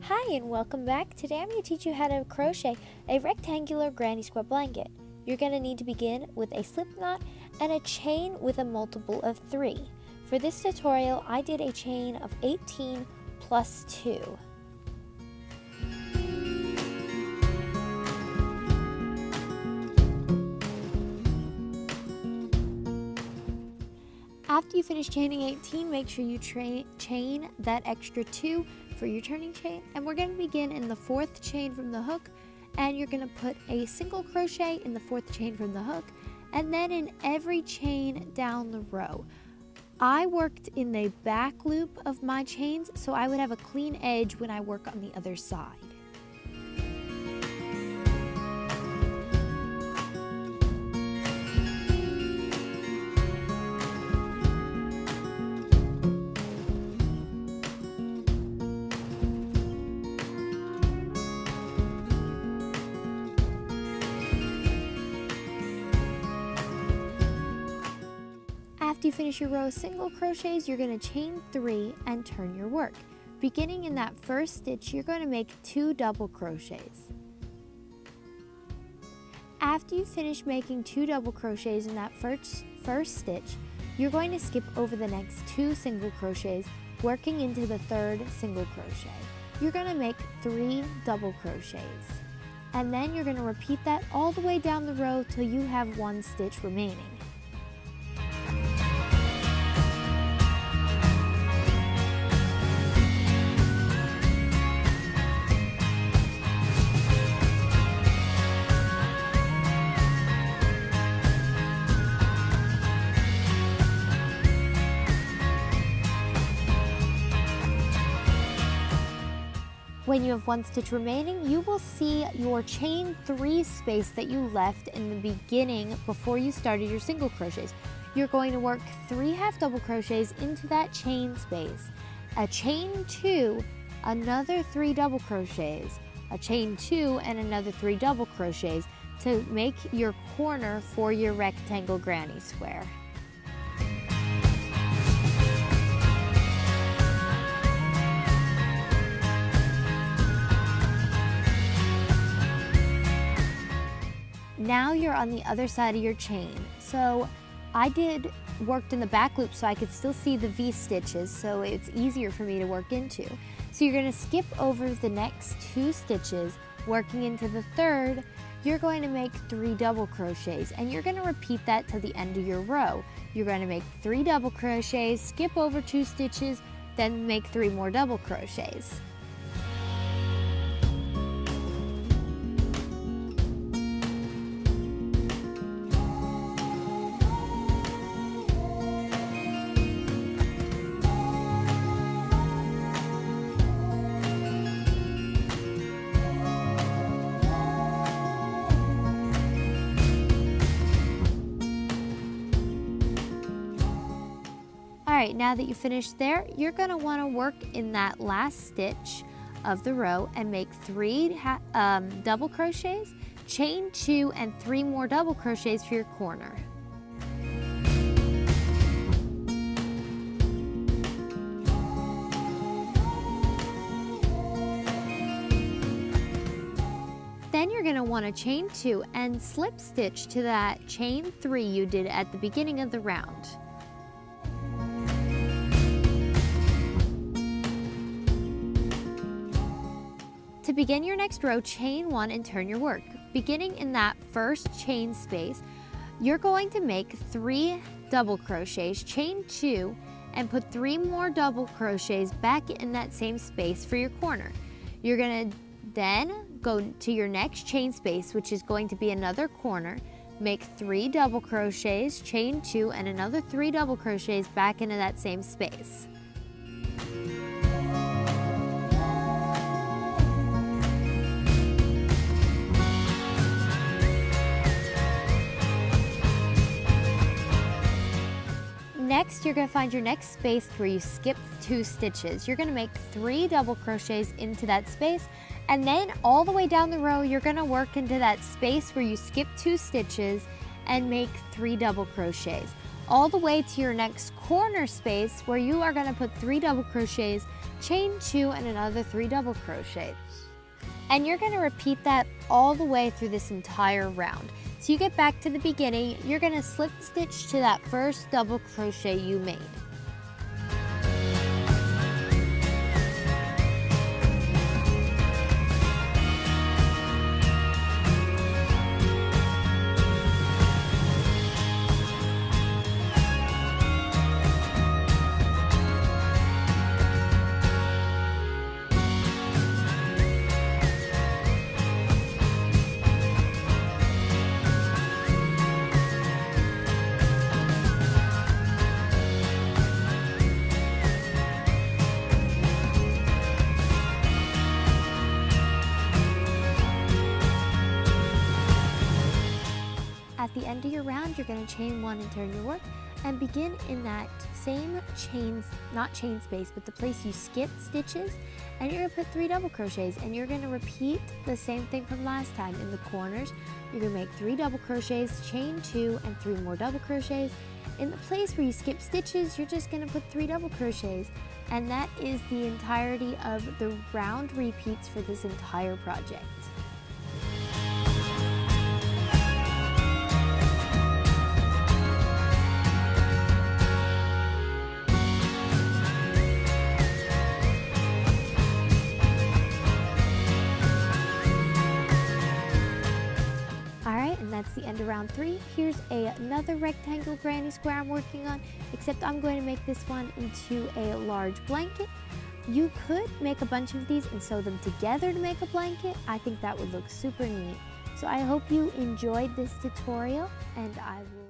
Hi and welcome back. Today I'm going to teach you how to crochet a rectangular granny square blanket. You're going to need to begin with a slip knot and a chain with a multiple of 3. For this tutorial I did a chain of 18 plus 2. After you finish chaining 18, make sure you chain that extra 2 for your turning chain, and we're going to begin in the 4th chain from the hook, and you're going to put a single crochet in the 4th chain from the hook, and then in every chain down the row. I worked in the back loop of my chains, so I would have a clean edge when I work on the other side. After you finish your row of single crochets, you're going to chain 3 and turn your work. Beginning in that first stitch, you're going to make 2 double crochets. After you finish making 2 double crochets in that first stitch, you're going to skip over the next 2 single crochets, working into the 3rd single crochet. You're going to make 3 double crochets. And then you're going to repeat that all the way down the row till you have 1 stitch remaining. When you have 1 stitch remaining, you will see your chain 3 space that you left in the beginning before you started your single crochets. You're going to work 3 half double crochets into that chain space, a chain 2, another 3 double crochets, a chain 2, and another 3 double crochets to make your corner for your rectangle granny square. Now you're on the other side of your chain. So I worked in the back loop so I could still see the V stitches, so it's easier for me to work into. So you're going to skip over the next 2 stitches, working into the 3rd. You're going to make 3 double crochets, and you're going to repeat that to the end of your row. You're going to make 3 double crochets, skip over 2 stitches, then make 3 more double crochets. Alright, now that you finished there, you're going to want to work in that last stitch of the row and make 3 double crochets, chain 2, and 3 more double crochets for your corner. Then you're going to want to chain 2 and slip stitch to that chain 3 you did at the beginning of the round. To begin your next row, chain 1 and turn your work. Beginning in that first chain space, you're going to make 3 double crochets, chain 2, and put 3 more double crochets back in that same space for your corner. You're going to then go to your next chain space, which is going to be another corner, make 3 double crochets, chain 2, and another 3 double crochets back into that same space. Next, you're going to find your next space where you skip 2 stitches. You're going to make 3 double crochets into that space, and then all the way down the row, you're going to work into that space where you skip 2 stitches and make 3 double crochets. all the way to your next corner space where you are going to put 3 double crochets, chain 2 and another 3 double crochets. And you're going to repeat that all the way through this entire round. So you get back to the beginning, you're going to slip stitch to that first double crochet you made. At the end of your round, you're going to chain 1 and turn your work and begin in that same not chain space, but the place you skipped stitches, and you're going to put 3 double crochets, and you're going to repeat the same thing from last time. In the corners, you're going to make 3 double crochets, chain 2 and 3 more double crochets. In the place where you skip stitches, you're just going to put 3 double crochets, and that is the entirety of the round repeats for this entire project. That's the end of round 3. Here's another rectangle granny square I'm working on, except I'm going to make this one into a large blanket. You could make a bunch of these and sew them together to make a blanket. I think that would look super neat. So I hope you enjoyed this tutorial, and I will